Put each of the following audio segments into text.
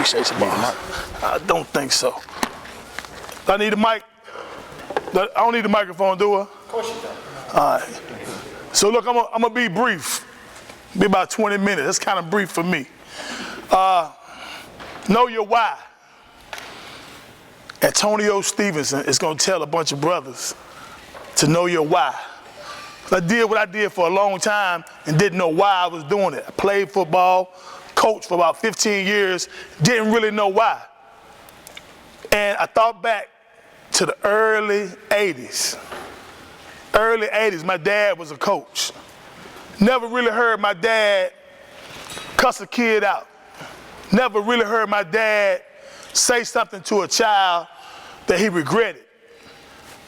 Appreciate you, boss. I don't think so. Do I need a mic? I don't need a microphone, do I? Of course you don't. All right. So look, I'm gonna be brief. Be about 20 minutes. That's kind of brief for me. Know your why. Antonio Stevenson is gonna tell a bunch of brothers to know your why. I did what I did for a long time and didn't know why I was doing it. I played football, coached for about 15 years, didn't really know why. And I thought back to the early 80s. Early 80s, my dad was a coach. Never really heard my dad cuss a kid out. Never really heard my dad say something to a child that he regretted.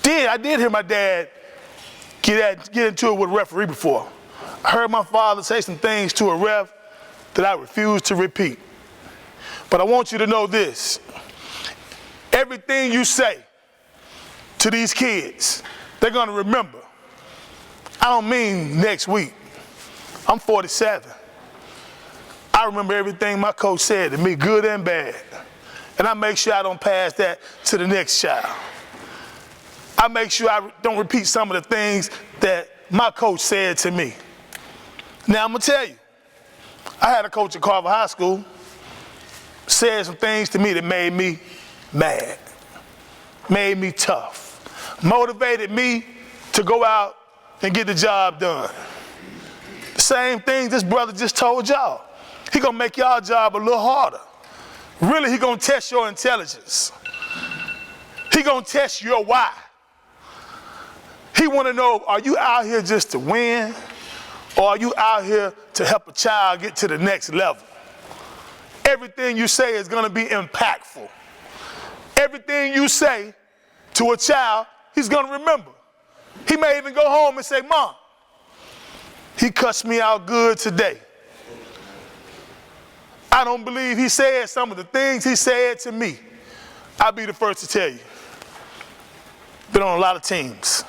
I did hear my dad get into it with a referee before. I heard my father say some things to a ref that I refuse to repeat. But I want you to know this. Everything you say to these kids, they're gonna remember. I don't mean next week. I'm 47. I remember everything my coach said to me, good and bad. And I make sure I don't pass that to the next child. I make sure I don't repeat some of the things that my coach said to me. Now I'm gonna tell you, I had a coach at Carver High School, said some things to me that made me mad, made me tough, motivated me to go out and get the job done. The same thing this brother just told y'all. He gonna make y'all job a little harder. Really, he gonna test your intelligence. He gonna test your why. He wanna know, are you out here just to win, or are you out here to help a child get to the next level? Everything you say is gonna be impactful. Everything you say to a child, he's gonna remember. He may even go home and say, Mom, he cussed me out good today. I don't believe he said some of the things he said to me. I'll be the first to tell you. Been on a lot of teams.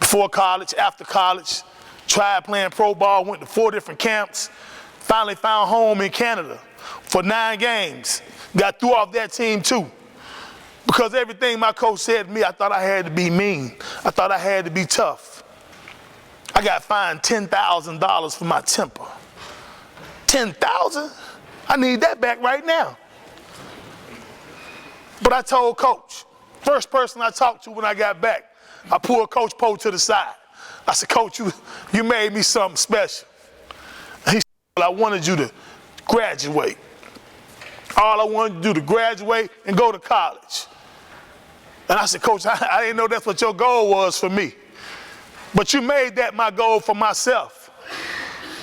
Before college, after college, tried playing pro ball, went to 4 different camps, finally found home in Canada for 9 games. Got threw off that team too. Because everything my coach said to me, I thought I had to be mean. I thought I had to be tough. I got fined $10,000 for my temper. $10,000? I need that back right now. But I told Coach, first person I talked to when I got back, I pulled Coach Poe to the side. I said, Coach, you made me something special. And he said, well, I wanted you to graduate. All I wanted you to do to graduate and go to college. And I said, Coach, I didn't know that's what your goal was for me. But you made that my goal for myself.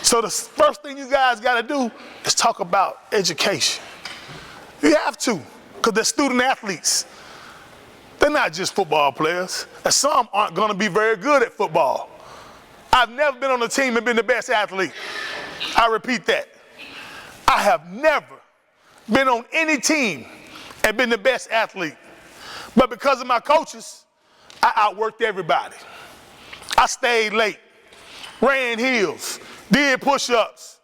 So the first thing you guys got to do is talk about education. You have to, because they're student athletes. They're not just football players. And some aren't going to be very good at football. I've never been on a team and been the best athlete. I repeat that. I have never been on any team and been the best athlete. But because of my coaches, I outworked everybody. I stayed late, ran hills, did push-ups,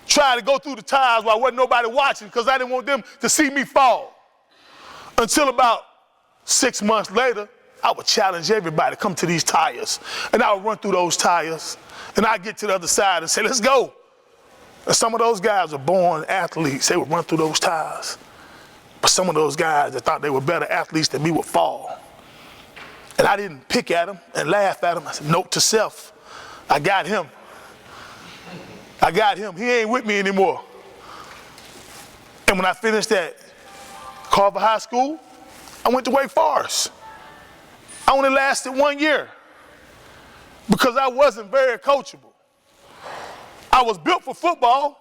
tried to go through the tires while wasn't nobody watching because I didn't want them to see me fall. Until about 6 months later, I would challenge everybody to come to these tires. And I would run through those tires, and I'd get to the other side and say, let's go. And some of those guys are born athletes. They would run through those tires. But some of those guys that thought they were better athletes than me would fall. And I didn't pick at them and laugh at them. I said, note to self, I got him. I got him. He ain't with me anymore. And when I finished at Carver High School, I went to Wake Forest. I only lasted 1 year because I wasn't very coachable. I was built for football,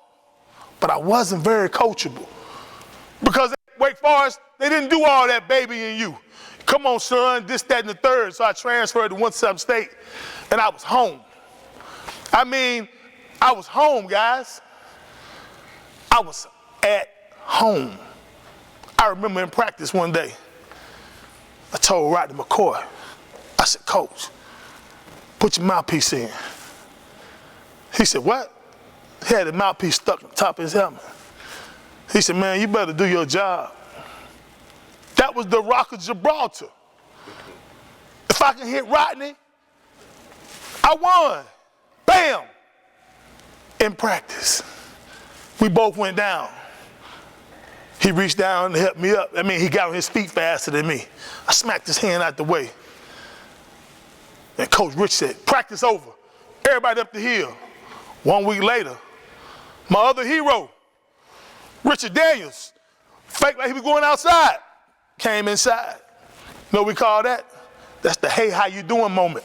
but I wasn't very coachable. Because at Wake Forest, they didn't do all that baby in you. Come on, son, this, that, and the third. So I transferred to Winston State, and I was home. I mean, I was home, guys. I was at home. I remember in practice one day, I told Rodney McCoy, I said, Coach, put your mouthpiece in. He said, what? He had the mouthpiece stuck on top of his helmet. He said, man, you better do your job. That was the Rock of Gibraltar. If I can hit Rodney, I won. Bam! In practice. We both went down. He reached down and helped me up. I mean, he got on his feet faster than me. I smacked his hand out the way. And Coach Rich said, practice over. Everybody up the hill. 1 week later, my other hero, Richard Daniels, faked like he was going outside, came inside. You know what we call that? That's the hey, how you doing moment.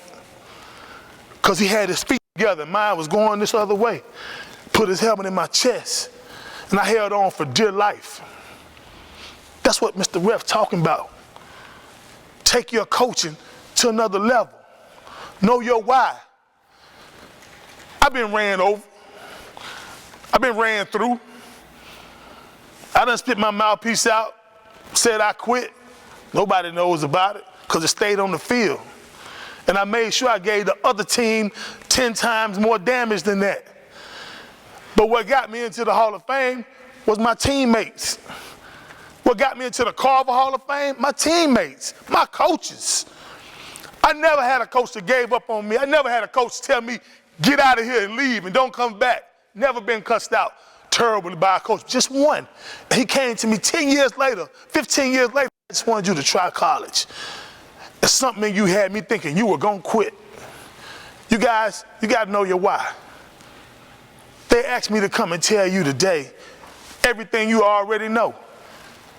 Because he had his feet together. Mine was going this other way. Put his helmet in my chest. And I held on for dear life. That's what Mr. Ref talking about. Take your coaching to another level. Know your why. I've been ran over. I've been ran through. I done spit my mouthpiece out, said I quit. Nobody knows about it because it stayed on the field. And I made sure I gave the other team 10 times more damage than that. But what got me into the Hall of Fame was my teammates. What got me into the Carver Hall of Fame? My teammates, my coaches. I never had a coach that gave up on me. I never had a coach tell me, get out of here and leave and don't come back. Never been cussed out terribly by a coach, just one. And he came to me 10 years later, 15 years later, I just wanted you to try college. It's something you had me thinking you were gonna quit. You guys, you gotta know your why. They asked me to come and tell you today everything you already know.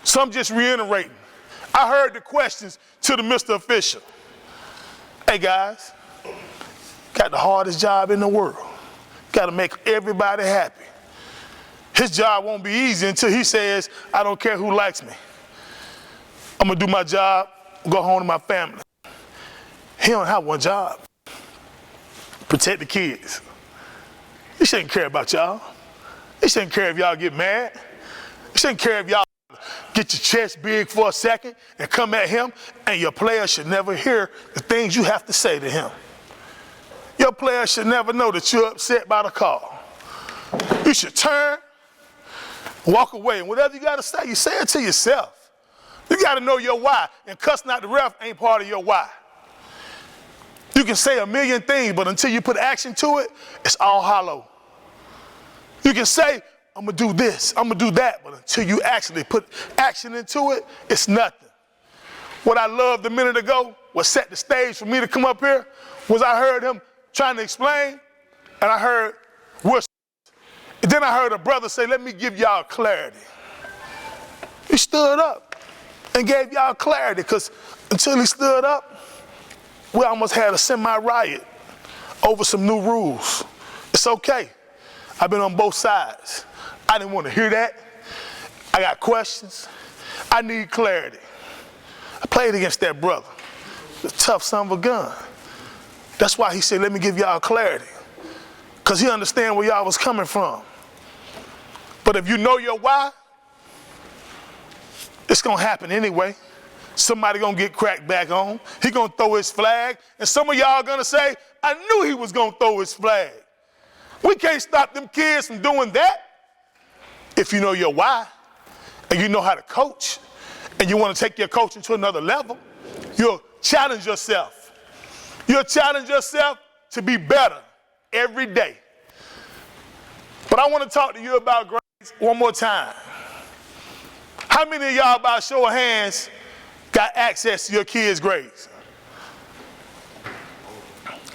So I'm just reiterating. I heard the questions to the Mr. Official. Hey guys, got the hardest job in the world. Got to make everybody happy. His job won't be easy until he says, I don't care who likes me. I'm going to do my job, go home to my family. He don't have one job. Protect the kids. He shouldn't care about y'all. He shouldn't care if y'all get mad. He shouldn't care if y'all get your chest big for a second and come at him, and your player should never hear the things you have to say to him. Your player should never know that you're upset by the call. You should turn, walk away, and whatever you got to say, you say it to yourself. You got to know your why, and cussing out the ref ain't part of your why. You can say a million things, but until you put action to it, it's all hollow. You can say, I'm going to do this, I'm going to do that, but until you actually put action into it, it's nothing. What I loved a minute ago, what set the stage for me to come up here, was I heard him trying to explain, and I heard whispers. And then I heard a brother say, let me give y'all clarity. He stood up and gave y'all clarity, because until he stood up, we almost had a semi-riot over some new rules. It's okay. I've been on both sides. I didn't want to hear that. I got questions. I need clarity. I played against that brother, the tough son of a gun. That's why he said, let me give y'all clarity, because he understand where y'all was coming from. But if you know your why, it's going to happen anyway. Somebody going to get cracked back on. He going to throw his flag, and some of y'all going to say, I knew he was going to throw his flag. We can't stop them kids from doing that. If you know your why, and you know how to coach, and you want to take your coaching to another level, you'll challenge yourself. You'll challenge yourself to be better every day. But I want to talk to you about grades one more time. How many of y'all, by a show of hands, got access to your kids' grades?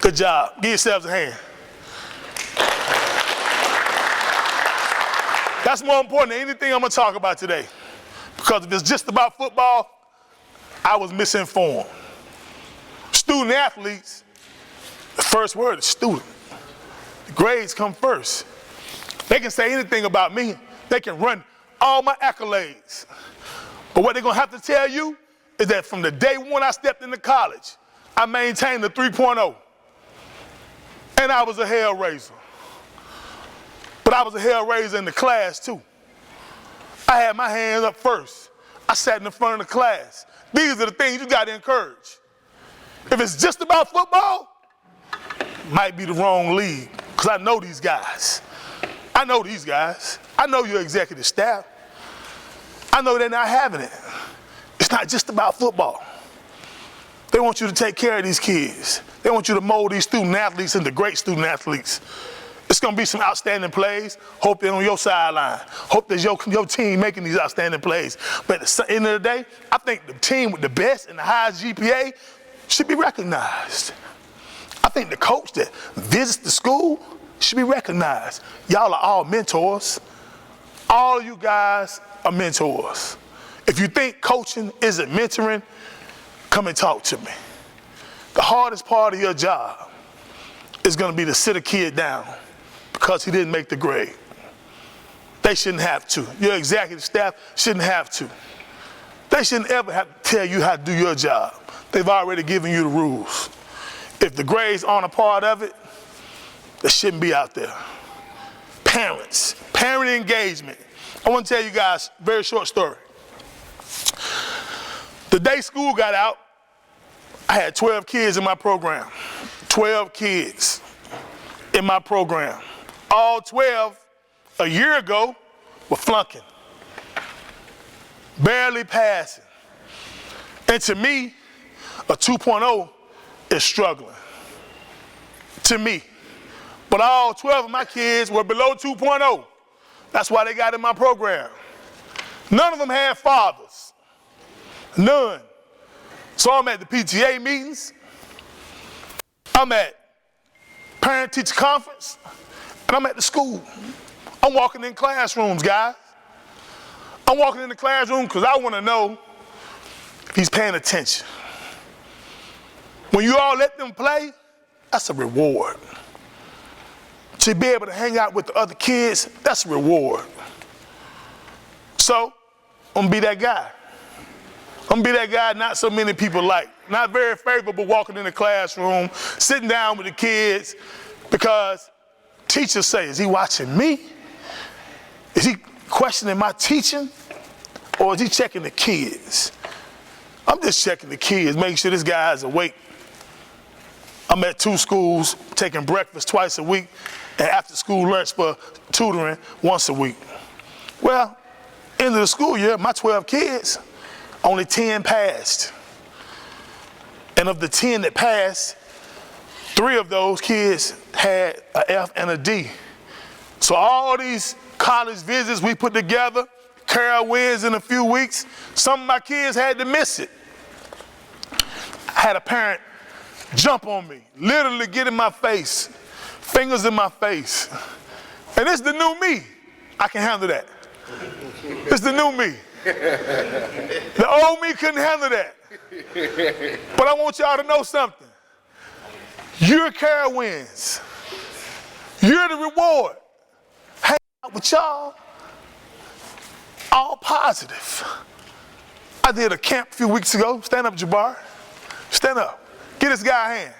Good job. Give yourselves a hand. That's more important than anything I'm going to talk about today. Because if it's just about football, I was misinformed. Student athletes, the first word is student. The grades come first. They can say anything about me. They can run all my accolades. But what they're going to have to tell you is that from the day one I stepped into college, I maintained a 3.0. And I was a hell raiser. But I was a hell raiser in the class too. I had my hands up first. I sat in the front of the class. These are the things you got to encourage. If it's just about football, might be the wrong league, because I know these guys. I know these guys. I know your executive staff. I know they're not having it. It's not just about football. They want you to take care of these kids. They want you to mold these student athletes into great student athletes. It's going to be some outstanding plays. Hope they're on your sideline. Hope there's your team making these outstanding plays. But at the end of the day, I think the team with the best and the highest GPA should be recognized. I think the coach that visits the school should be recognized. Y'all are all mentors. All of you guys are mentors. If you think coaching isn't mentoring, come and talk to me. The hardest part of your job is going to be to sit a kid down because he didn't make the grade. They shouldn't have to. Your executive staff shouldn't have to. They shouldn't ever have to tell you how to do your job. They've already given you the rules. If the grades aren't a part of it, they shouldn't be out there. Parents, parent engagement. I want to tell you guys a very short story. The day school got out, I had 12 kids in my program. 12 kids in my program. All 12 a year ago were flunking, barely passing. And to me, a 2.0 is struggling. To me. But all 12 of my kids were below 2.0. That's why they got in my program. None of them had fathers. None. So I'm at the PTA meetings. I'm at parent-teacher conference. And I'm at the school. I'm walking in classrooms, guys. I'm walking in the classroom because I want to know if he's paying attention. When you all let them play, that's a reward. To be able to hang out with the other kids, that's a reward. So, I'm going to be that guy. I'm going to be that guy not so many people like. Not very favorable walking in the classroom, sitting down with the kids, because teachers say, is he watching me? Is he questioning my teaching? Or is he checking the kids? I'm just checking the kids, making sure this guy is awake. I'm at 2 schools, taking breakfast twice a week, and after school lunch for tutoring once a week. Well, end of the school year, my 12 kids, only 10 passed. And of the 10 that passed, 3 of those kids had an F and a D. So all these college visits we put together, Carol wins in a few weeks, some of my kids had to miss it. I had a parent jump on me, literally get in my face, fingers in my face. And it's the new me. I can handle that. It's the new me. The old me couldn't handle that. But I want y'all to know something. You're Carol wins. You're the reward. Hang out with y'all, all positive. I did a camp a few weeks ago. Stand up, Jabbar. Stand up. Get this guy a hand.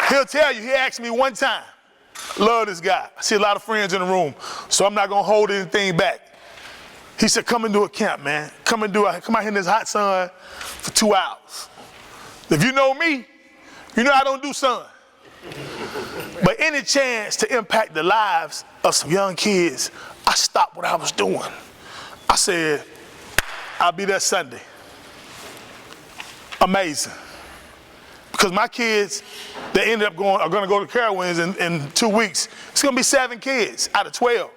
He'll tell you, he asked me one time, love this guy. I see a lot of friends in the room, so I'm not gonna hold anything back. He said, come and do a camp, man. Come out here in this hot sun for 2 hours. If you know me, you know I don't do sun. But any chance to impact the lives of some young kids, I stopped what I was doing. I said, I'll be there Sunday. Amazing. Because my kids, they ended up are going to go to Carowinds in 2 weeks. It's going to be 7 kids out of 12.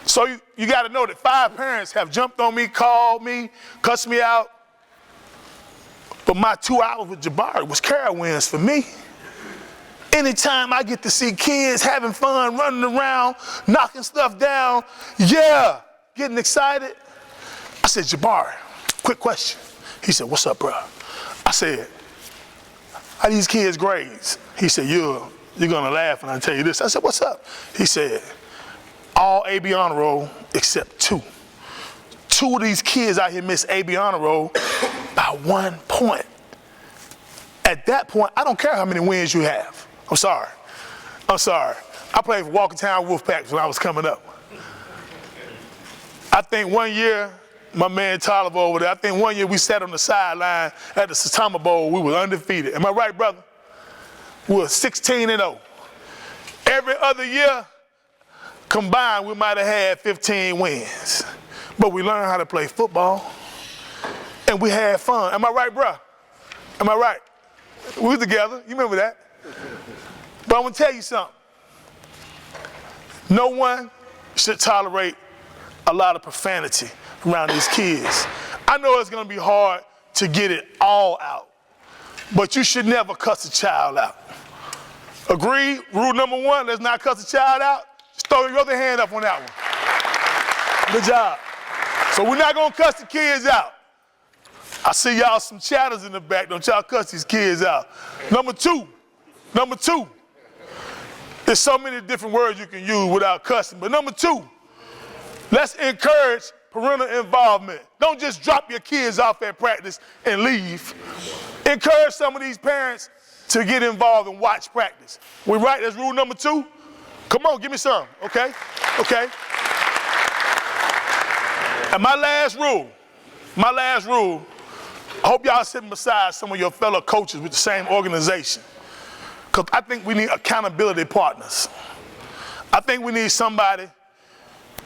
So you got to know that 5 parents have jumped on me, called me, cussed me out. But my 2 hours with Jabari was Carowinds for me. Anytime I get to see kids having fun, running around, knocking stuff down, yeah, getting excited. I said, Jabari, quick question. He said, what's up, bro? I said, how these kids' grades? He said, you're gonna laugh when I tell you this. I said, what's up? He said, all AB honor roll except 2. 2 of these kids out here missed AB honor roll by 1 point. At that point, I don't care how many wins you have. I'm sorry. I played for Walkertown Wolfpacks when I was coming up. I think one year, my man Tolliver over there, I think one year we sat on the sideline at the Satama Bowl, we were undefeated. Am I right, brother? We were 16-0. Every other year, combined, we might have had 15 wins. But we learned how to play football, and we had fun. Am I right, bruh? Am I right? We were together. You remember that? But I'm going to tell you something. No one should tolerate a lot of profanity around these kids. I know it's going to be hard to get it all out, but you should never cuss a child out. Agreed? Rule number one, let's not cuss a child out. Just throw your other hand up on that one. Good job. So we're not going to cuss the kids out. I see y'all some chatters in the back. Don't y'all cuss these kids out. Number two, there's so many different words you can use without cussing. But number two, let's encourage parental involvement. Don't just drop your kids off at practice and leave. Encourage some of these parents to get involved and watch practice. We right? That's rule number two? Come on, give me some, okay? Okay. And my last rule, I hope y'all sitting beside some of your fellow coaches with the same organization, because I think we need accountability partners. I think we need somebody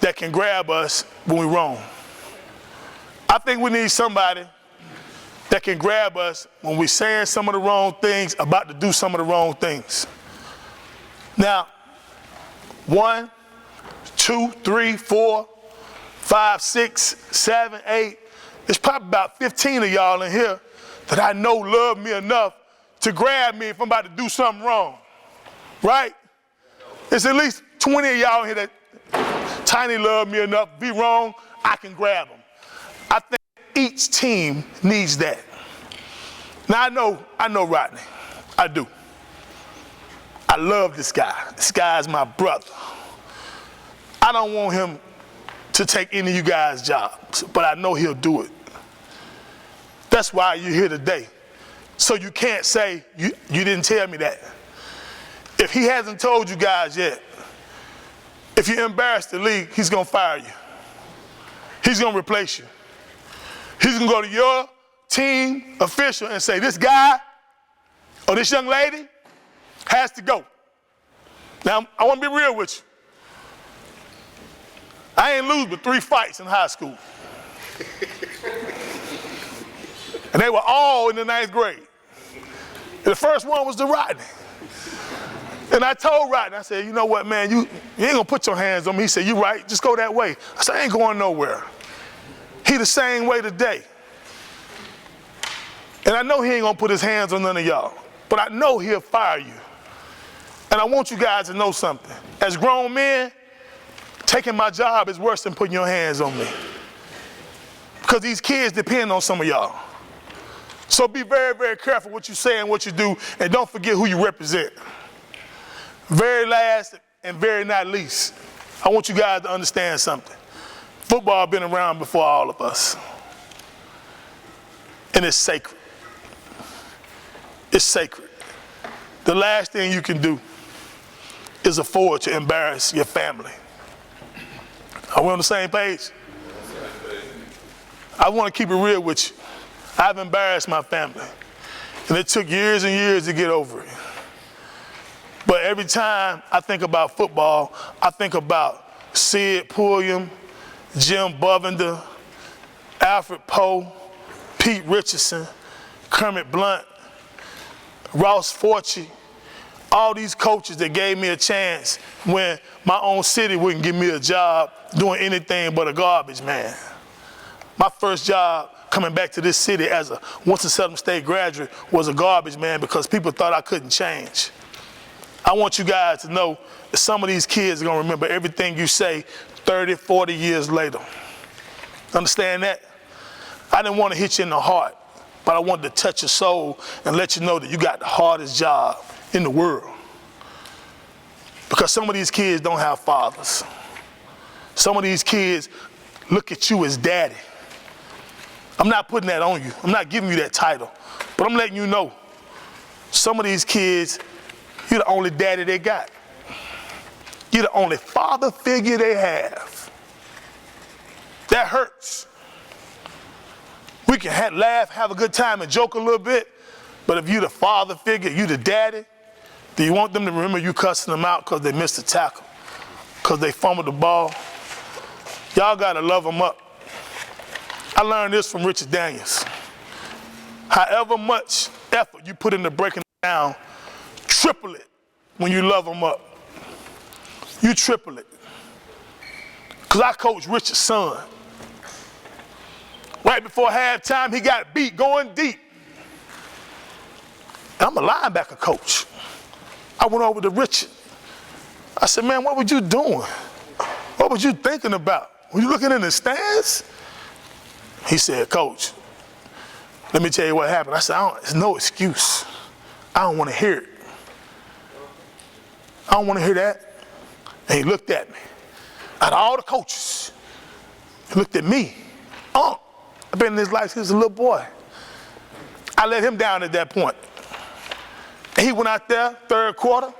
that can grab us when we're wrong. I think we need somebody that can grab us when we're saying some of the wrong things, about to do some of the wrong things. Now, 1, 2, 3, 4, 5, 6, 7, 8, there's probably about 15 of y'all in here that I know love me enough to grab me if I'm about to do something wrong, right? There's at least 20 of y'all in here that tiny love me enough, be wrong, I can grab them. I think each team needs that. Now I know Rodney, I do. I love this guy. This guy's my brother. I don't want him to take any of you guys' jobs, but I know he'll do it. That's why you're here today. So you can't say, you didn't tell me that. If he hasn't told you guys yet, if you embarrass the league, he's going to fire you. He's going to replace you. He's going to go to your team official and say, this guy or this young lady has to go. Now, I want to be real with you. I ain't lose but 3 fights in high school. And they were all in the 9th grade. And the first one was to Rodney. And I told Rodney, I said, you know what, man, you ain't gonna put your hands on me. He said, you right, just go that way. I said, I ain't going nowhere. He the same way today. And I know he ain't gonna put his hands on none of y'all, but I know he'll fire you. And I want you guys to know something. As grown men, taking my job is worse than putting your hands on me. Because these kids depend on some of y'all. So be very, very careful what you say and what you do, and don't forget who you represent. Very last and very not least, I want you guys to understand something. Football been around before all of us. And it's sacred. It's sacred. The last thing you can do is afford to embarrass your family. Are we on the same page? I want to keep it real with you. I've embarrassed my family, and it took years and years to get over it. But every time I think about football, I think about Sid Pulliam, Jim Bovender, Alfred Poe, Pete Richardson, Kermit Blunt, Ross Forchie, all these coaches that gave me a chance when my own city wouldn't give me a job doing anything but a garbage man. My first job coming back to this city as a Winston-Salem State graduate was a garbage man because people thought I couldn't change. I want you guys to know that some of these kids are going to remember everything you say 30, 40 years later. Understand that? I didn't want to hit you in the heart, but I wanted to touch your soul and let you know that you got the hardest job in the world. Because some of these kids don't have fathers. Some of these kids look at you as daddy. I'm not putting that on you. I'm not giving you that title. But I'm letting you know, some of these kids, you're the only daddy they got. You're the only father figure they have. That hurts. We can laugh, have a good time, and joke a little bit, but if you're the father figure, you the daddy, do you want them to remember you cussing them out because they missed a tackle? because they fumbled the ball. Y'all got to love them up. I learned this from Richard Daniels. However much effort you put into breaking it down, triple it when you love them up. You triple it. Because I coached Richard's son. Right before halftime, he got beat going deep. And I'm a linebacker coach. I went over to Richard. I said, man, what were you doing? What was you thinking about? Were you looking in the stands? He said, Coach, let me tell you what happened. I said, it's no excuse. I don't want to hear it. I don't want to hear that. And he looked at me. Out of all the coaches, he looked at me. I've been in his life since a little boy. I let him down at that point. And he went out there, third quarter,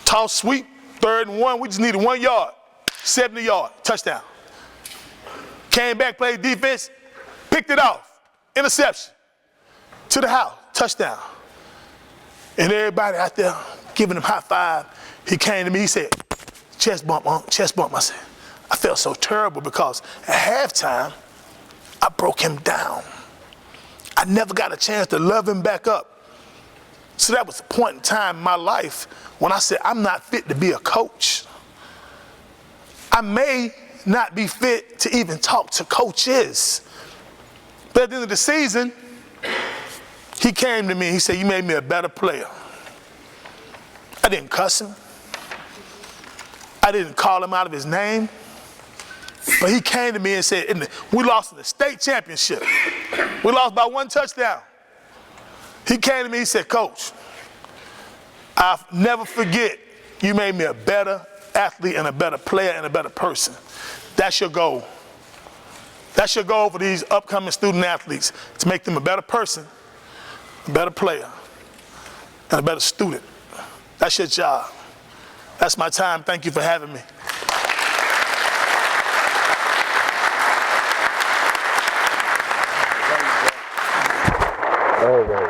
toss sweep, 3rd and 1. We just needed 1 yard, 70 yard, touchdown. Came back, played defense, picked it off, interception, to the house, touchdown. And everybody out there giving him high five. He came to me, he said, chest bump, chest bump. I said, I felt so terrible because at halftime, I broke him down. I never got a chance to love him back up. So that was the point in time in my life when I said, I'm not fit to be a coach. I may not be fit to even talk to coaches. But at the end of the season, he came to me, he said, you made me a better player. I didn't cuss him. I didn't call him out of his name. But he came to me and said, we lost in the state championship. We lost by 1 touchdown. He came to me, he said, Coach, I'll never forget you made me a better athlete and a better player and a better person. That's your goal. That's your goal for these upcoming student athletes, to make them a better person, a better player, and a better student. That's your job. That's my time. Thank you for having me. All right.